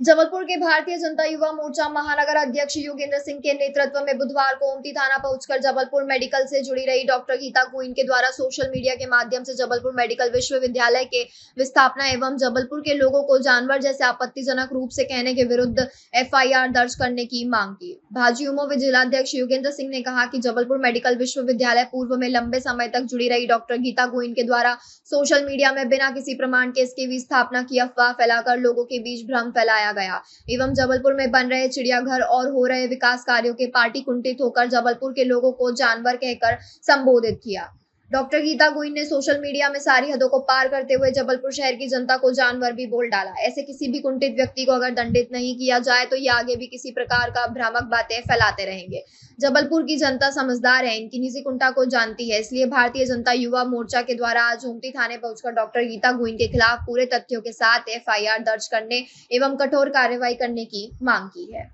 जबलपुर के भारतीय जनता युवा मोर्चा महानगर अध्यक्ष योगेंद्र सिंह के नेतृत्व में बुधवार को ओमती थाना पहुंचकर जबलपुर मेडिकल से जुड़ी रही डॉक्टर गीता गोइन के द्वारा सोशल मीडिया के माध्यम से जबलपुर मेडिकल विश्वविद्यालय के विस्थापना एवं जबलपुर के लोगों को जानवर जैसे आपत्तिजनक रूप से कहने के विरुद्ध एफआईआर दर्ज करने की मांग की। भाजयुमो जिलाध्यक्ष योगेंद्र सिंह ने कहा कि जबलपुर मेडिकल विश्वविद्यालय पूर्व में लंबे समय तक जुड़ी रही डॉक्टर गीता गोइन के द्वारा सोशल मीडिया में बिना किसी प्रमाण के इसकी विस्थापना की अफवाह फैलाकर लोगों के बीच भ्रम फैलाया गया एवं जबलपुर में बन रहे चिड़ियाघर और हो रहे विकास कार्यों के पार्टी कुंठित होकर जबलपुर के लोगों को जानवर कहकर संबोधित किया। डॉक्टर गीता गोइन ने सोशल मीडिया में सारी हदों को पार करते हुए जबलपुर शहर की जनता को जानवर भी बोल डाला। ऐसे किसी भी कुंठित व्यक्ति को अगर दंडित नहीं किया जाए तो ये आगे भी किसी प्रकार का भ्रामक बातें फैलाते रहेंगे। जबलपुर की जनता समझदार है, इनकी निजी कुंठा को जानती है, इसलिए भारतीय जनता युवा मोर्चा के द्वारा आज ओमती थाने पहुंचकर डॉक्टर गीता गोइन के खिलाफ पूरे तथ्यों के साथ एफआईआर दर्ज करने एवं कठोर कार्रवाई करने की मांग की है।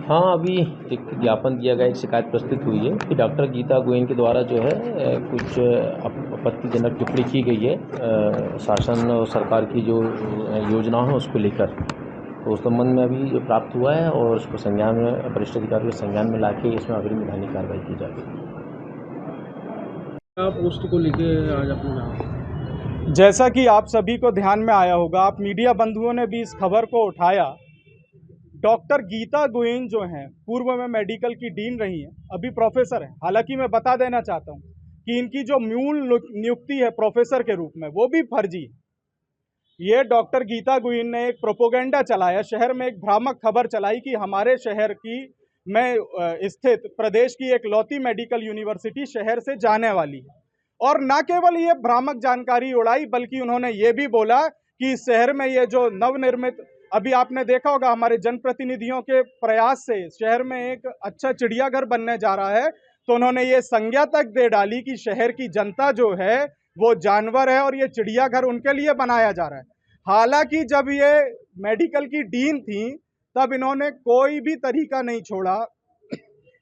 हाँ, अभी एक ज्ञापन दिया गया, एक शिकायत प्रस्तुत हुई है कि डॉक्टर गीता गोइन के द्वारा जो है कुछ आपत्तिजनक टिप्पणी की गई है शासन और सरकार की जो योजना है उसको लेकर। तो उस संबंध में अभी जो प्राप्त हुआ है और उसको संज्ञान में वरिष्ठ अधिकारियों के संज्ञान में लाके इसमें अग्रिम विधानिक कार्रवाई की जाएगी। पोस्ट को लेके आज अपना जैसा कि आप सभी को ध्यान में आया होगा, आप मीडिया बंधुओं ने भी इस खबर को उठाया। डॉक्टर गीता गोइन जो हैं पूर्व में मेडिकल की डीन रही हैं, अभी प्रोफेसर हैं। हालांकि मैं बता देना चाहता हूं कि इनकी जो मूल नियुक्ति है प्रोफेसर के रूप में वो भी फर्जी है। ये डॉक्टर गीता गोइन ने एक प्रोपोगेंडा चलाया, शहर में एक भ्रामक खबर चलाई कि हमारे शहर की में स्थित प्रदेश की एक लौती मेडिकल यूनिवर्सिटी शहर से जाने वाली है। और न केवल ये भ्रामक जानकारी उड़ाई बल्कि उन्होंने ये भी बोला कि इस शहर में ये जो नवनिर्मित, अभी आपने देखा होगा हमारे जनप्रतिनिधियों के प्रयास से शहर में एक अच्छा चिड़ियाघर बनने जा रहा है, तो उन्होंने ये संज्ञा तक दे डाली कि शहर की जनता जो है वो जानवर है और ये चिड़ियाघर उनके लिए बनाया जा रहा है। हालांकि जब ये मेडिकल की डीन थी तब इन्होंने कोई भी तरीका नहीं छोड़ा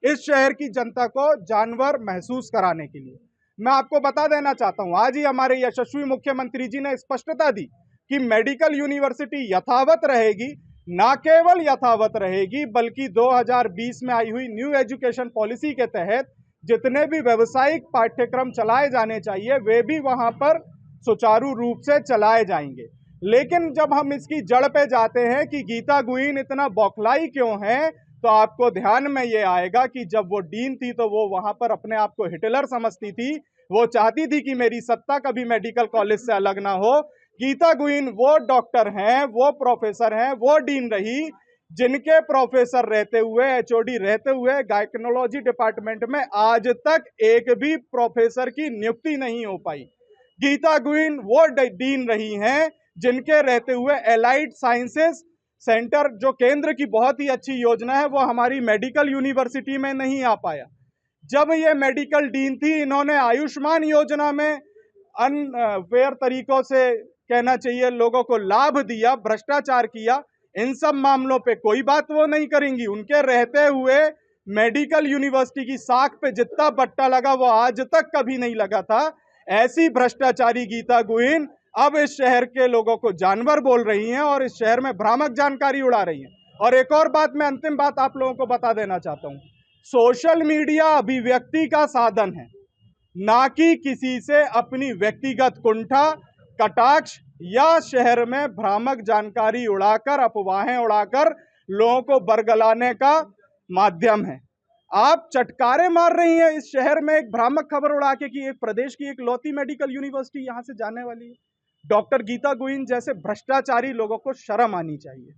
इस शहर की जनता को जानवर महसूस कराने के लिए। मैं आपको बता देना चाहता हूं, आज ही हमारे यशस्वी मुख्यमंत्री जी ने स्पष्टता दी कि मेडिकल यूनिवर्सिटी यथावत रहेगी। ना केवल यथावत रहेगी बल्कि 2020 में आई हुई न्यू एजुकेशन पॉलिसी के तहत जितने भी व्यावसायिक पाठ्यक्रम चलाए जाने चाहिए वे भी वहां पर सुचारू रूप से चलाए जाएंगे। लेकिन जब हम इसकी जड़ पे जाते हैं कि गीता गोइन इतना बौखलाई क्यों है, तो आपको ध्यान में ये आएगा कि जब वो डीन थी तो वो वहां पर अपने आप को हिटलर समझती थी। वो चाहती थी कि मेरी सत्ता कभी मेडिकल कॉलेज से अलग ना हो। गीता गोइन वो डॉक्टर हैं, वो प्रोफेसर हैं, वो डीन रही जिनके प्रोफेसर रहते हुए, एचओडी रहते हुए गायकोलॉजी डिपार्टमेंट में आज तक एक भी प्रोफेसर की नियुक्ति नहीं हो पाई। गीता गोइन वो डीन रही हैं जिनके रहते हुए एलाइड साइंसेस सेंटर जो केंद्र की बहुत ही अच्छी योजना है वो हमारी मेडिकल यूनिवर्सिटी में नहीं आ पाया। जब ये मेडिकल डीन थी इन्होंने आयुष्मान योजना में अनफेयर तरीकों से कहना चाहिए लोगों को लाभ दिया, भ्रष्टाचार किया। इन सब मामलों पे कोई बात वो नहीं करेंगी। उनके रहते हुए मेडिकल यूनिवर्सिटी की साख पे जितना बट्टा लगा वो आज तक कभी नहीं लगा था। ऐसी भ्रष्टाचारी गीता गोइन अब इस शहर के लोगों को जानवर बोल रही हैं और इस शहर में भ्रामक जानकारी उड़ा रही हैं। और एक और बात, मैं अंतिम बात आप लोगों को बता देना चाहता हूं, सोशल मीडिया अभिव्यक्ति का साधन है, ना कि किसी से अपनी व्यक्तिगत कुंठा, कटाक्ष या शहर में भ्रामक जानकारी उड़ाकर, अफवाहें उड़ाकर लोगों को बरगलाने का माध्यम है। आप चटकारे मार रही हैं इस शहर में एक भ्रामक खबर उड़ा के कि एक प्रदेश की एक लौती मेडिकल यूनिवर्सिटी यहां से जाने वाली है। डॉक्टर गीता गोइन जैसे भ्रष्टाचारी लोगों को शर्म आनी चाहिए।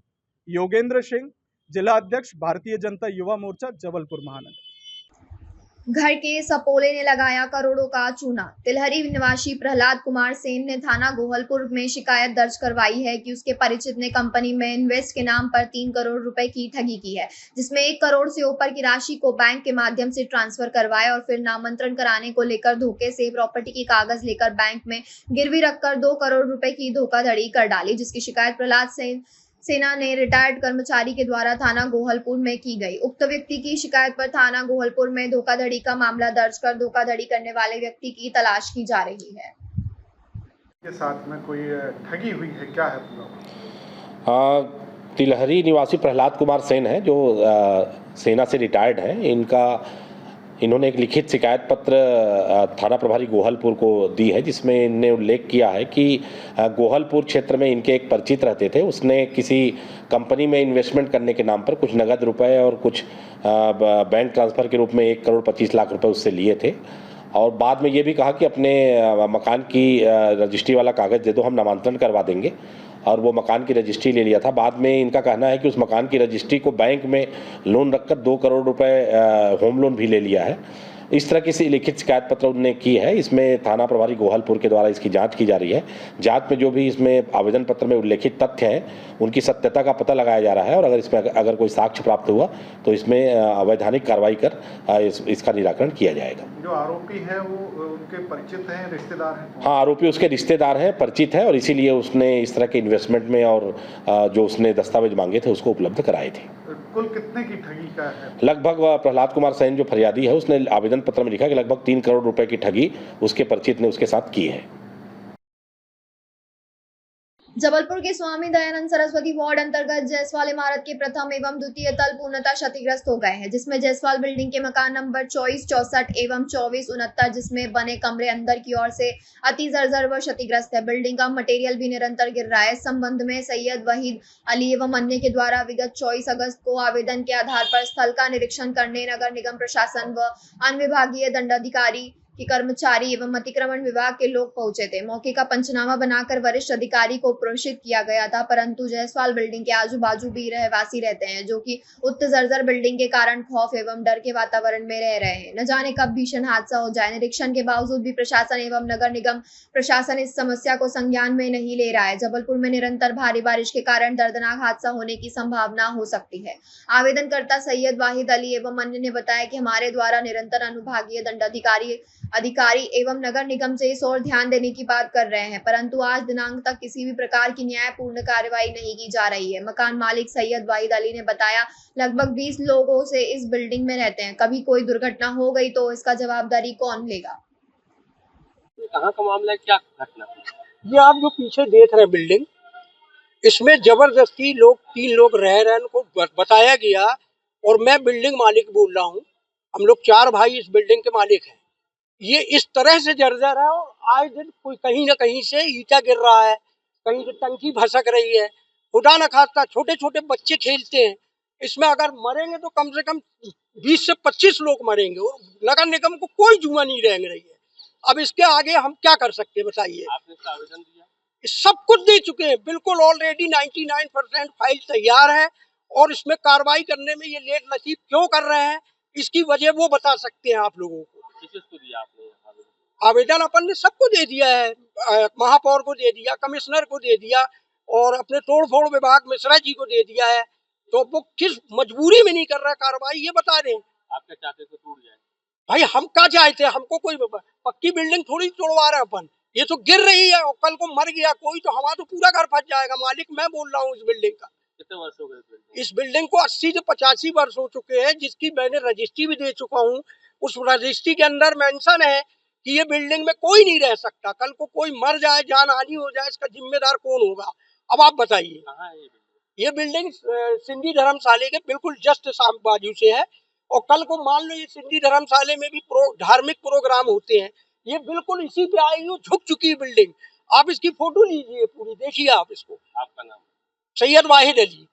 योगेंद्र सिंह, जिला अध्यक्ष भारतीय जनता युवा मोर्चा, जबलपुर महानगर। घर के सपोले ने लगाया करोड़ों का चूना। तिलहरी निवासी प्रहलाद कुमार सेन ने थाना गोहलपुर में शिकायत दर्ज करवाई है कि उसके परिचित ने कंपनी में इन्वेस्ट के नाम पर 3 करोड़ रुपए की ठगी की है, जिसमें 1 करोड़ से ऊपर की राशि को बैंक के माध्यम से ट्रांसफर करवाए और फिर नामांतरण कराने को लेकर धोखे से प्रॉपर्टी की कागज लेकर बैंक में गिरवी रखकर 2 करोड़ रुपए की धोखाधड़ी कर डाली, जिसकी शिकायत प्रहलाद सेना ने रिटायर्ड कर्मचारी के द्वारा थाना गोहलपुर में की गई। उक्त व्यक्ति की शिकायत पर थाना गोहलपुर में धोखाधड़ी का मामला दर्ज कर धोखाधड़ी करने वाले व्यक्ति की तलाश की जा रही है। के साथ में कोई ठगी हुई है, क्या है पूरा? तिलहरी निवासी प्रहलाद कुमार सेन है जो सेना से रिटायर्ड हैं। इन्होंने एक लिखित शिकायत पत्र थाना प्रभारी गोहलपुर को दी है, जिसमें इनने उल्लेख किया है कि गोहलपुर क्षेत्र में इनके एक परिचित रहते थे। उसने किसी कंपनी में इन्वेस्टमेंट करने के नाम पर कुछ नगद रुपए और कुछ बैंक ट्रांसफ़र के रूप में 1,25,00,000 रुपए उससे लिए थे, और बाद में ये भी कहा कि अपने मकान की रजिस्ट्री वाला कागज़ दे दो, हम नामांतरण करवा देंगे, और वो मकान की रजिस्ट्री ले लिया था। बाद में इनका कहना है कि उस मकान की रजिस्ट्री को बैंक में लोन रखकर 2 करोड़ रुपए होम लोन भी ले लिया है। इस तरह की लिखित शिकायत पत्र उन्होंने की है। इसमें थाना प्रभारी गोहलपुर के द्वारा इसकी जांच की जा रही है। जांच में जो भी इसमें आवेदन पत्र में उल्लेखित तथ्य हैं उनकी सत्यता का पता लगाया जा रहा है, और अगर इसमें अगर कोई साक्ष्य प्राप्त हुआ तो इसमें अवैधानिक कार्रवाई कर इसका निराकरण किया जाएगा। जो आरोपी है वो उनके परिचित हैं, रिश्तेदार हैं? हाँ, आरोपी उसके रिश्तेदार हैं, परिचित हैं, और इसीलिए उसने इस तरह के इन्वेस्टमेंट में और जो उसने दस्तावेज मांगे थे उसको उपलब्ध कराए थे। कुल कितने की ठगी का है? लगभग प्रहलाद कुमार सेन जो फरियादी है उसने आवेदन पत्र में लिखा कि लगभग 3 करोड़ रुपए की ठगी उसके परिचित ने उसके साथ की है। जबलपुर के स्वामी दयानंद सरस्वती वार्ड अंतर्गत जायसवाल इमारत के प्रथम एवं द्वितीय तल पूर्णतः क्षतिग्रस्त हो गए हैं, जिसमें जायसवाल बिल्डिंग के मकान नंबर 24, 64 एवं 24, 69 जिसमें बने कमरे अंदर की ओर से अति जर्जर व क्षतिग्रस्त है। बिल्डिंग का मटेरियल भी निरंतर गिर रहा है। इस संबंध में सैयद वहीद अली एवं अन्य के द्वारा विगत 24 अगस्त को आवेदन के आधार पर स्थल का निरीक्षण करने नगर निगम प्रशासन व अनुविभागीय दंडाधिकारी कि कर्मचारी एवं अतिक्रमण विभाग के लोग पहुंचे थे। मौके का पंचनामा बनाकर वरिष्ठ अधिकारी को प्रेषित किया गया था, परंतु जायसवाल बिल्डिंग के आजू बाजू भी रहवासी रहते हैं, जो कि उक्त जर्जर बिल्डिंग के कारण खौफ एवं डर के वातावरण में रह रहे हैं। न जाने कब भीषण हादसा हो जाए। निरीक्षण के बावजूद भी प्रशासन एवं नगर निगम प्रशासन इस समस्या को संज्ञान में नहीं ले रहा है। जबलपुर में निरंतर भारी बारिश के कारण दर्दनाक हादसा होने की संभावना हो सकती है। आवेदनकर्ता सैयद वाहिद अली एवं अन्य ने बताया कि हमारे द्वारा निरंतर अनुभागीय दंडाधिकारी एवं नगर निगम से इस ओर ध्यान देने की बात कर रहे हैं, परंतु आज दिनांक तक किसी भी प्रकार की न्यायपूर्ण कार्रवाई नहीं की जा रही है। मकान मालिक सैयद वाहिद अली ने बताया लगभग 20 लोगों से इस बिल्डिंग में रहते हैं। कभी कोई दुर्घटना हो गई तो इसका जवाबदारी कौन लेगा? कहाँ का मामला है, क्या घटना? ये आप जो पीछे देख रहे हैं बिल्डिंग, इसमें जबरदस्ती 3 लोग रह रहे हैं, उनको बताया गया, और मैं बिल्डिंग मालिक बोल रहा हूँ। हम लोग 4 भाई इस बिल्डिंग के मालिक हैं। ये इस तरह से जर्जर है, और आए दिन कोई कहीं ना कहीं से ईंटा गिर रहा है, कहीं से टंकी भसक रही है। खुदा न खास्ता छोटे छोटे बच्चे खेलते हैं। इसमें अगर मरेंगे तो कम से कम 20 से 25 लोग मरेंगे, और नगर निगम को कोई जुआ नहीं रह रही है। अब इसके आगे हम क्या कर सकते हैं, बताइए? आपने इसका आवेदन दिया? सब कुछ दे चुके हैं, बिल्कुल ऑलरेडी 99% फाइल तैयार है, और इसमें कार्रवाई करने में ये लेट नसीब क्यों कर रहे हैं, इसकी वजह वो बता सकते हैं आप लोगों को। किसको दिया आपने आवेदन? अपन ने सबको दे दिया है, महापौर को दे दिया, कमिश्नर को दे दिया, और अपने तोड़ फोड़ विभाग मिश्रा जी को दे दिया है। तो वो किस मजबूरी में नहीं कर रहा कार्रवाई, ये बता रहे हैं। आपके चाहते तो टूट जाए? भाई हम क्या चाहते हैं, हमको कोई पक्की बिल्डिंग थोड़ी तोड़वा रहे हैं अपन। ये तो गिर रही है, और कल को मर गया कोई तो हमारा तो पूरा घर फंस जाएगा। मालिक मैं बोल रहा हूँ इस बिल्डिंग का। कितने वर्ष हो गए इस बिल्डिंग को? 80 से 85 वर्ष हो चुके हैं, जिसकी मैंने रजिस्ट्री भी दे चुका हूँ। उस रजिस्ट्री के अंदर मेंशन है कि ये बिल्डिंग में कोई नहीं रह सकता। कल को कोई मर जाए, जान हानि हो जाए, इसका जिम्मेदार कौन होगा? अब आप बताइए। ये बिल्डिंग सिंधी धर्मशाला के बिल्कुल जस्ट बाजू से है, और कल को मान लो ये सिंधी धर्मशाला में भी धार्मिक प्रोग्राम होते हैं, ये बिल्कुल इसी पे आएगी, झुक चुकी है बिल्डिंग। आप इसकी फोटो लीजिए पूरी, देखिए आप इसको। आपका नाम? सैयद वाहिद अली।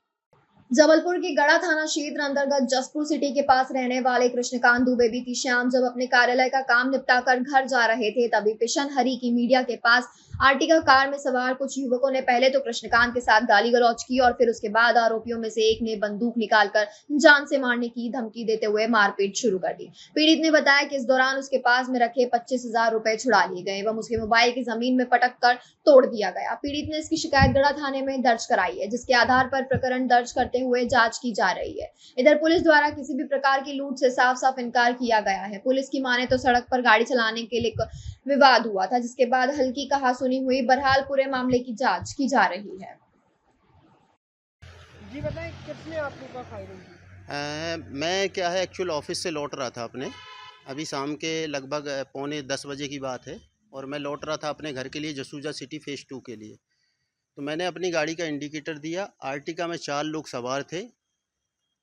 जबलपुर के गढ़ा थाना क्षेत्र अंतर्गत जसपुर सिटी के पास रहने वाले कृष्णकांत दुबे बीती शाम जब अपने कार्यालय का काम निपटाकर घर जा रहे थे, तभी पिशन हरी की मीडिया के पास आर्टिका कार में सवार कुछ युवकों ने पहले तो कृष्णकांत के साथ गाली गलौज की, और फिर उसके बाद आरोपियों में से एक ने बंदूक निकालकर जान से मारने की धमकी देते हुए मारपीट शुरू कर दी। पीड़ित ने बताया कि इस दौरान उसके पास में रखे 25,000 रुपए छुड़ा लिए गए एवं उसके मोबाइल की जमीन में पटक कर तोड़ दिया गया। पीड़ित ने इसकी शिकायत गढ़ा थाने में दर्ज कराई है, जिसके आधार पर प्रकरण दर्ज करते हुए जांच की जा रही है। इधर पुलिस द्वारा किसी भी प्रकार की लूट से साफ साफ इनकार किया गया है। पुलिस की माने तो सड़क पर गाड़ी चलाने के लिए विवाद हुआ था, जिसके बाद हल्की कहासुनी हुई। बहरहाल पूरे मामले की जांच की जा रही है। जी बताएं, किसने आपके ऊपर फायरिंग की? मैं क्या है एक्चुअल ऑफिस से लौट रहा था अपने, अभी शाम के लगभग 9:45 बजे की बात है, और मैं लौट रहा था अपने घर के लिए जसूजा सिटी फेज़ 2 के लिए। तो मैंने अपनी गाड़ी का इंडिकेटर दिया। आर्टिका में 4 लोग सवार थे,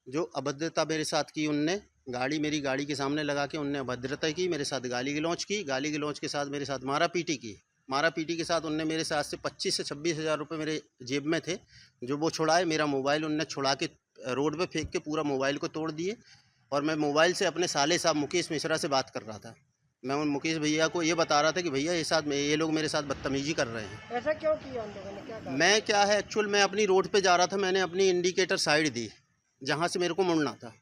जो अभद्रता मेरे साथ की उनने। मेरी गाड़ी के सामने लगा के उनने अभद्रता की, मेरे साथ गाली गलौज की। गाली गलौज के साथ मेरे साथ मारापीटी की। मारापीटी के साथ उनने मेरे साथ से 25 से 26 हज़ार रुपये मेरे जेब में थे, जो वो छुड़ाए। मेरा मोबाइल उनने छुड़ा के रोड पे फेंक के पूरा मोबाइल को तोड़ दिए। और मैं मोबाइल से अपने साले साहब मुकेश मिश्रा से बात कर रहा था। मैं उन मुकेश भैया को ये बता रहा था कि भैया ये लोग मेरे साथ बदतमीजी कर रहे हैं। ऐसा क्यों किया उन लोगों ने, क्या कहा? मैं क्या है एक्चुअल मैं अपनी रोड पे जा रहा था, मैंने अपनी इंडिकेटर साइड दी जहाँ से मेरे को मुड़ना था।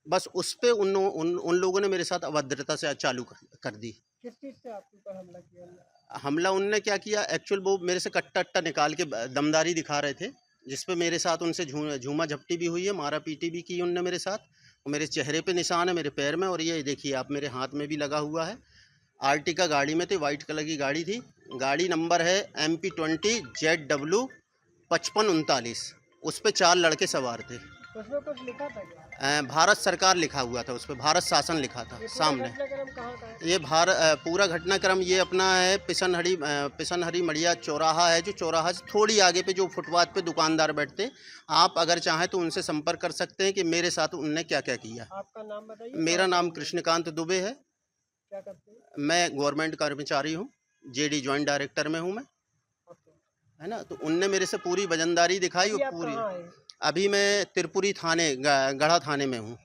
बस उस पे उन लोगों ने मेरे साथ अभद्रता से चालू कर दी। किस चीज़ से आपके ऊपर हमला किया उन्होंने? हमला उनने क्या किया एक्चुअल, वो मेरे से कट्टा अट्टा निकाल के दमदारी दिखा रहे थे, जिस पे मेरे साथ उनसे झूमा झपटी भी हुई है, मारा पीटी भी की उनने मेरे साथ। और मेरे चेहरे पे निशान है, मेरे पैर में, और ये देखिए आप मेरे हाथ में भी लगा हुआ है। आर्टिका गाड़ी में थी, वाइट कलर की गाड़ी थी। गाड़ी नंबर है MP20 ZW 5539। उस पर 4 लड़के सवार थे। उसमें कुछ लिखा था क्या? भारत सरकार लिखा हुआ था, उस पर भारत शासन लिखा था सामने। घटनाक्रम कहाँ का है? ये पूरा घटनाक्रम ये अपना है पिसनहरी मड़िया चौराहा है, जो चौराहा से थोड़ी आगे पे जो फुटपाथ पे दुकानदार बैठते। आप अगर चाहें तो उनसे संपर्क कर सकते हैं कि मेरे साथ उनने क्या क्या किया। आपका नाम बताइए। मेरा नाम कृष्णकांत दुबे है। क्या करते हैं? मैं गवर्नमेंट कर्मचारी हूँ, JD जॉइंट डायरेक्टर में हूँ मैं, है ना। तो उनने मेरे से पूरी वजनदारी दिखाई। अभी और आप पूरी कहाँ हैं? अभी मैं त्रिपुरी थाने गढ़ा थाने में हूँ।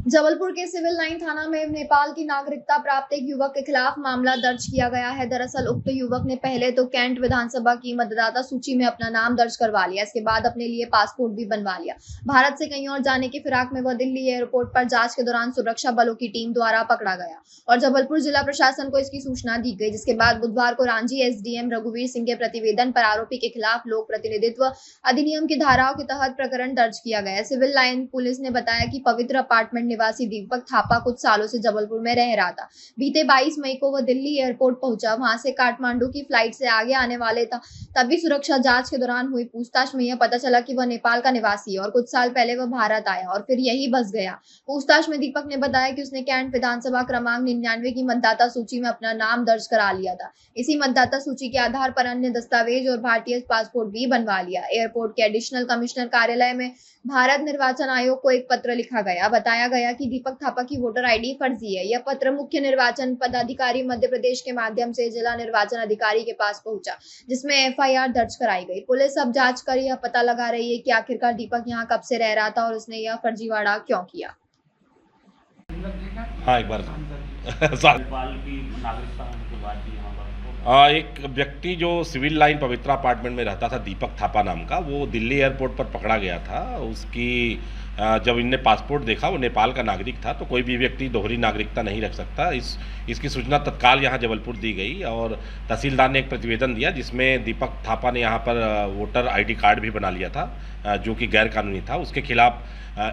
जबलपुर के सिविल लाइन थाना में नेपाल की नागरिकता प्राप्त एक युवक के खिलाफ मामला दर्ज किया गया है। दरअसल उक्त युवक ने पहले तो कैंट विधानसभा की मतदाता सूची में अपना नाम दर्ज करवा लिया। इसके बाद अपने लिए पासपोर्ट भी बनवा लिया। भारत से कहीं और जाने की फिराक में वह दिल्ली एयरपोर्ट पर जांच के दौरान सुरक्षा बलों की टीम द्वारा पकड़ा गया और जबलपुर जिला प्रशासन को इसकी सूचना दी गई, जिसके बाद बुधवार को रांची SDM रघुवीर सिंह के प्रतिवेदन पर आरोपी के खिलाफ लोक प्रतिनिधित्व अधिनियम की धाराओं के तहत प्रकरण दर्ज किया गया। सिविल लाइन पुलिस ने बताया कि पवित्र अपार्टमेंट निवासी दीपक थापा कुछ सालों से जबलपुर में रह रहा था। बीते 22 मई को वह दिल्ली एयरपोर्ट पहुंचा। वहां से काठमांडू की फ्लाइट से आगे आने वाले था। तभी सुरक्षा जांच के दौरान हुई पूछताछ में यह पता चला कि वह नेपाल का निवासी है और कुछ साल पहले वह भारत आया और फिर यही बस गया। पूछताछ में दीपक ने बताया कि उसने कैंट विधानसभा क्रमांक 99 की मतदाता सूची में अपना नाम दर्ज करा लिया था। इसी मतदाता सूची के आधार पर अन्य दस्तावेज और भारतीय पासपोर्ट भी बनवा लिया। एयरपोर्ट के एडिशनल कमिश्नर कार्यालय में भारत निर्वाचन आयोग को एक पत्र लिखा गया। बताया गया कि दीपक थापा की वोटर ID फर्जी है। यह पत्र मुख्य निर्वाचन पदाधिकारी मध्य प्रदेश के माध्यम से जिला निर्वाचन अधिकारी के पास पहुंचा, जिसमें FIR दर्ज कराई गई। पुलिस अब जांच कर यह पता लगा रही है कि आखिरकार दीपक यहां कब से रह रहा था और उसने यह फर्जीवाड़ा क्यों किया। हाँ, एक बार नेपाल की नागरिकता होने के बाद भी यहाँ पर एक व्यक्ति जो सिविल लाइन पवित्रा अपार्टमेंट में रहता था, दीपक थापा नाम का, वो दिल्ली एयरपोर्ट पर पकड़ा गया था। उसकी जब इनने पासपोर्ट देखा, वो नेपाल का नागरिक था। तो कोई भी व्यक्ति दोहरी नागरिकता नहीं रख सकता। इसकी सूचना तत्काल यहाँ जबलपुर दी गई और तहसीलदार ने एक प्रतिवेदन दिया, जिसमें दीपक थापा ने यहाँ पर वोटर ID कार्ड भी बना लिया था, जो कि गैर कानूनी था। उसके खिलाफ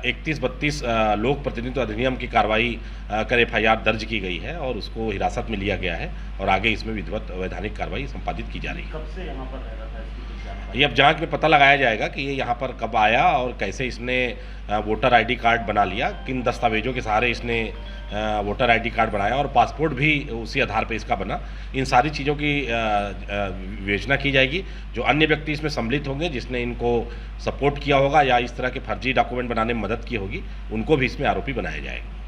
31-32 लोक प्रतिनिधित्व अधिनियम की कार्रवाई कर FIR दर्ज की गई है और उसको हिरासत में लिया गया है और आगे इसमें विधिवत वैधानिक कार्रवाई संपादित की जा रही है। कब से यहाँ पर रह रहा था, इसकी कुछ जानकारी? ये अब जांच में पता लगाया जाएगा कि ये यहाँ पर कब आया और कैसे इसने वोटर ID कार्ड बना लिया, किन दस्तावेजों के सहारे इसने वोटर ID कार्ड बनाया और पासपोर्ट भी उसी आधार पर इसका बना। इन सारी चीज़ों की विवेचना की जाएगी। जो अन्य व्यक्ति इसमें सम्मिलित होंगे, जिसने इनको सपोर्ट किया होगा या इस तरह के फर्जी डॉक्यूमेंट बनाने में मदद की होगी, उनको भी इसमें आरोपी बनाया जाएगा।